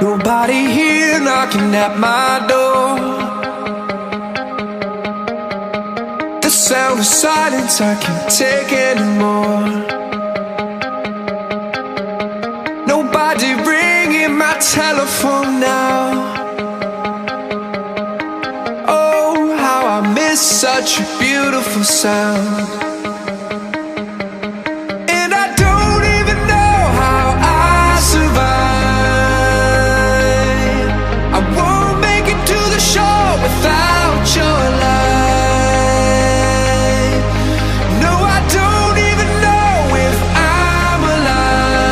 Nobody here knocking at my door. The sound of silence, I can't take anymore. Nobody ringing my telephone now. Oh, how I miss such a beautiful sound. And I don't even know how I survive. I won't make it to the shore without your light. No, I don't even know if I'm alive.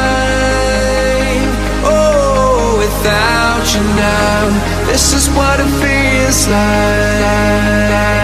Oh, without you now, this is what it feels like.